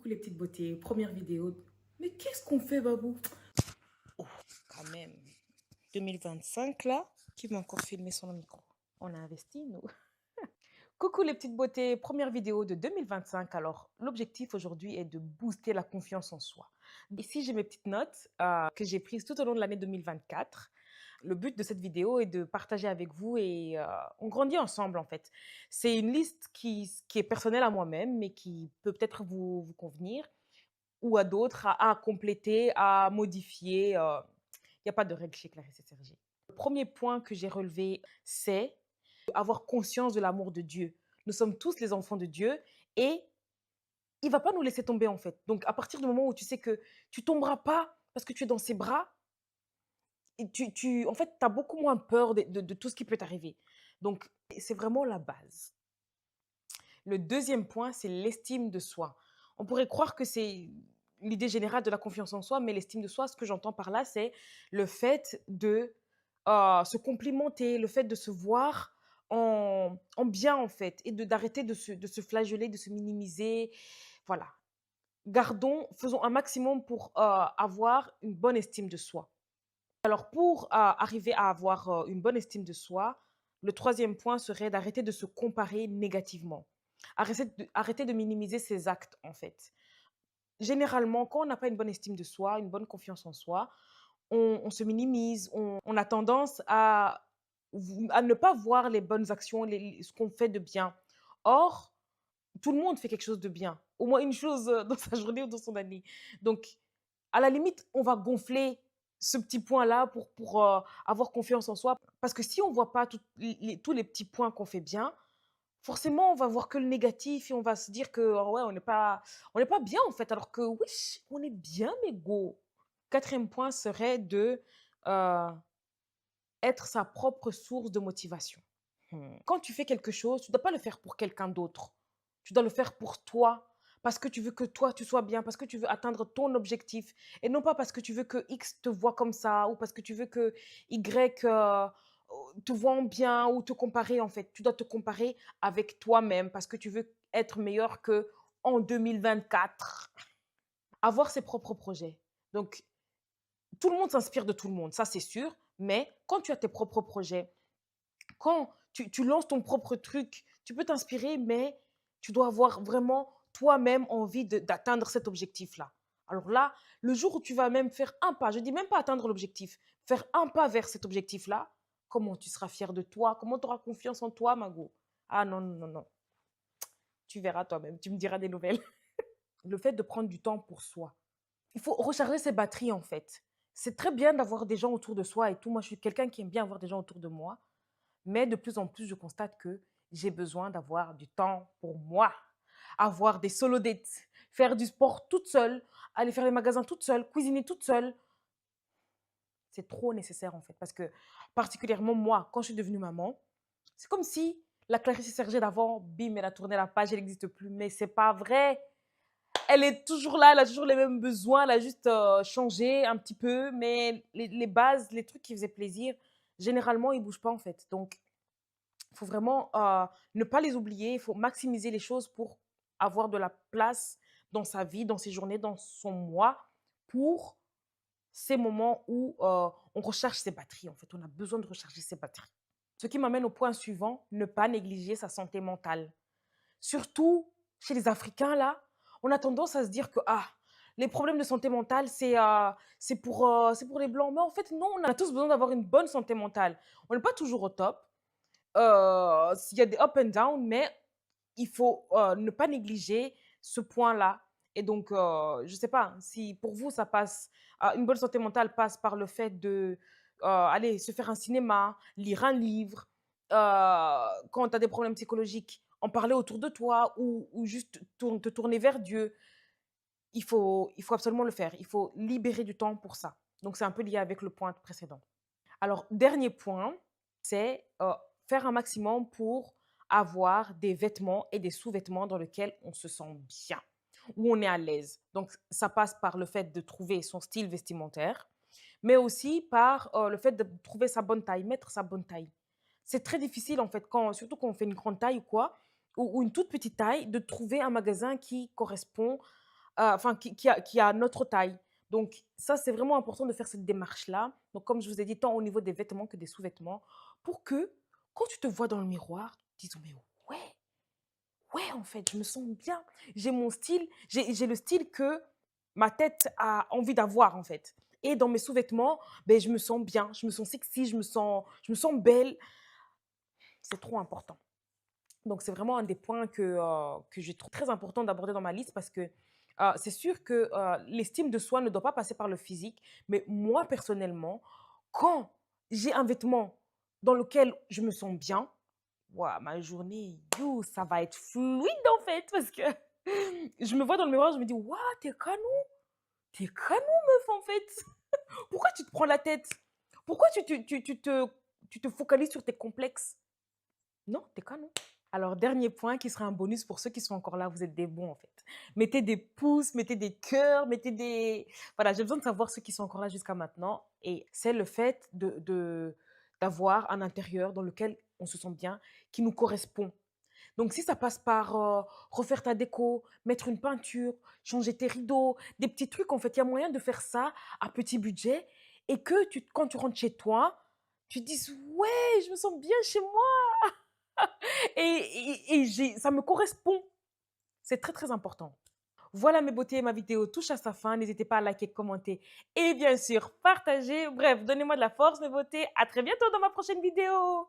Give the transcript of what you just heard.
Coucou les petites beautés, première vidéo. Mais qu'est-ce qu'on fait, Babou? Oh, quand même. 2025, là, qui m'a encore filmé sur le micro? On a investi, nous. Coucou les petites beautés, première vidéo de 2025. Alors, l'objectif aujourd'hui est de booster la confiance en soi. Ici, j'ai mes petites notes que j'ai prises tout au long de l'année 2024. Le but de cette vidéo est de partager avec vous et on grandit ensemble en fait. C'est une liste qui est personnelle à moi-même, mais qui peut peut-être vous convenir ou à d'autres à compléter, à modifier. Il n'y a pas de règle chez Clarisse et Sergi. Le premier point que j'ai relevé, c'est avoir conscience de l'amour de Dieu. Nous sommes tous les enfants de Dieu et il va pas nous laisser tomber en fait. Donc à partir du moment où tu sais que tu tomberas pas parce que tu es dans ses bras, et en fait, tu as beaucoup moins peur de tout ce qui peut t'arriver. Donc c'est vraiment la base. Le deuxième point, c'est l'estime de soi. On pourrait croire que c'est l'idée générale de la confiance en soi, mais l'estime de soi, ce que j'entends par là, c'est le fait de se complimenter, le fait de se voir en bien, en fait, et d'arrêter de se flageller, de se minimiser. Voilà. Faisons un maximum pour avoir une bonne estime de soi. Alors, pour arriver à avoir une bonne estime de soi, le troisième point serait d'arrêter de se comparer négativement. Arrêter de minimiser ses actes, en fait. Généralement, quand on n'a pas une bonne estime de soi, une bonne confiance en soi, on se minimise, on a tendance à ne pas voir les bonnes actions, ce qu'on fait de bien. Or, tout le monde fait quelque chose de bien, au moins une chose dans sa journée ou dans son année. Donc, à la limite, on va gonfler ce petit point-là pour avoir confiance en soi. Parce que si on ne voit pas tous les petits points qu'on fait bien, forcément, on va voir que le négatif et on va se dire que ouais, on n'est pas bien en fait. Alors que oui, on est bien, mais go. Quatrième point serait de euh, être sa propre source de motivation. Quand tu fais quelque chose, tu ne dois pas le faire pour quelqu'un d'autre. Tu dois le faire pour toi, parce que tu veux que toi, tu sois bien, parce que tu veux atteindre ton objectif, et non pas parce que tu veux que X te voit comme ça, ou parce que tu veux que Y te voit bien, ou te comparer, en fait. Tu dois te comparer avec toi-même, parce que tu veux être meilleur que en 2024. Avoir ses propres projets. Donc, tout le monde s'inspire de tout le monde, ça c'est sûr, mais quand tu as tes propres projets, quand tu lances ton propre truc, tu peux t'inspirer, mais tu dois avoir vraiment toi-même envie d'atteindre cet objectif-là. Alors là, le jour où tu vas même faire un pas, je ne dis même pas atteindre l'objectif, faire un pas vers cet objectif-là, comment tu seras fier de toi, comment tu auras confiance en toi, Mago. Ah non, non, non, non. Tu verras toi-même, tu me diras des nouvelles. Le fait de prendre du temps pour soi. Il faut recharger ses batteries, en fait. C'est très bien d'avoir des gens autour de soi et tout. Moi, je suis quelqu'un qui aime bien avoir des gens autour de moi. Mais de plus en plus, je constate que j'ai besoin d'avoir du temps pour moi, avoir des solo dates, faire du sport toute seule, aller faire les magasins toute seule, cuisiner toute seule. C'est trop nécessaire en fait. Parce que particulièrement moi, quand je suis devenue maman, c'est comme si la Clarisse Sergé d'avant, bim, elle a tourné la page, elle n'existe plus. Mais c'est pas vrai. Elle est toujours là, elle a toujours les mêmes besoins, elle a juste changé un petit peu. Mais les bases, les trucs qui faisaient plaisir, généralement, ils ne bougent pas en fait. Donc, il faut vraiment ne pas les oublier, il faut maximiser les choses pour avoir de la place dans sa vie, dans ses journées, dans son mois, pour ces moments où on recharge ses batteries. En fait, on a besoin de recharger ses batteries. Ce qui m'amène au point suivant, ne pas négliger sa santé mentale. Surtout chez les Africains, là, on a tendance à se dire que les problèmes de santé mentale, c'est pour les Blancs. Mais en fait, non, on a tous besoin d'avoir une bonne santé mentale. On n'est pas toujours au top. Il y a des up and down, mais il faut ne pas négliger ce point-là. Et donc, je ne sais pas si pour vous, ça passe, une bonne santé mentale passe par le fait de aller se faire un cinéma, lire un livre, quand tu as des problèmes psychologiques, en parler autour de toi ou juste te tourner vers Dieu. Il faut absolument le faire. Il faut libérer du temps pour ça. Donc, c'est un peu lié avec le point précédent. Alors, dernier point, c'est faire un maximum pour avoir des vêtements et des sous-vêtements dans lesquels on se sent bien, où on est à l'aise. Donc, ça passe par le fait de trouver son style vestimentaire, mais aussi par le fait de trouver sa bonne taille, mettre sa bonne taille. C'est très difficile, en fait, surtout quand on fait une grande taille ou quoi, ou une toute petite taille, de trouver un magasin qui correspond enfin, qui a notre taille. Donc, ça, c'est vraiment important de faire cette démarche-là. Donc, comme je vous ai dit, tant au niveau des vêtements que des sous-vêtements, pour que quand tu te vois dans le miroir, tu te dises, mais ouais, ouais, en fait, je me sens bien. J'ai mon style, j'ai le style que ma tête a envie d'avoir, en fait. Et dans mes sous-vêtements, ben, je me sens bien, je me sens sexy, je me sens belle. C'est trop important. Donc, c'est vraiment un des points que j'ai trouvé très important d'aborder dans ma liste parce que c'est sûr que l'estime de soi ne doit pas passer par le physique. Mais moi, personnellement, quand j'ai un vêtement dans lequel je me sens bien, ouah, ma journée, you, ça va être fluide en fait parce que je me vois dans le miroir, je me dis, waouh, t'es canon, meuf, en fait. Pourquoi tu te prends la tête? Pourquoi tu te focalises sur tes complexes? Non, t'es canon. Alors, dernier point qui sera un bonus pour ceux qui sont encore là, vous êtes des bons en fait. Mettez des pouces, mettez des cœurs, mettez des... Voilà, j'ai besoin de savoir ceux qui sont encore là jusqu'à maintenant. Et c'est le fait d'avoir un intérieur dans lequel on se sent bien, qui nous correspond. Donc, si ça passe par refaire ta déco, mettre une peinture, changer tes rideaux, des petits trucs, en fait, il y a moyen de faire ça à petit budget et que quand tu rentres chez toi, tu te dises, ouais, je me sens bien chez moi et ça me correspond. C'est très, très important. Voilà mes beautés, ma vidéo touche à sa fin. N'hésitez pas à liker, commenter et bien sûr partager. Bref, donnez-moi de la force mes beautés. À très bientôt dans ma prochaine vidéo.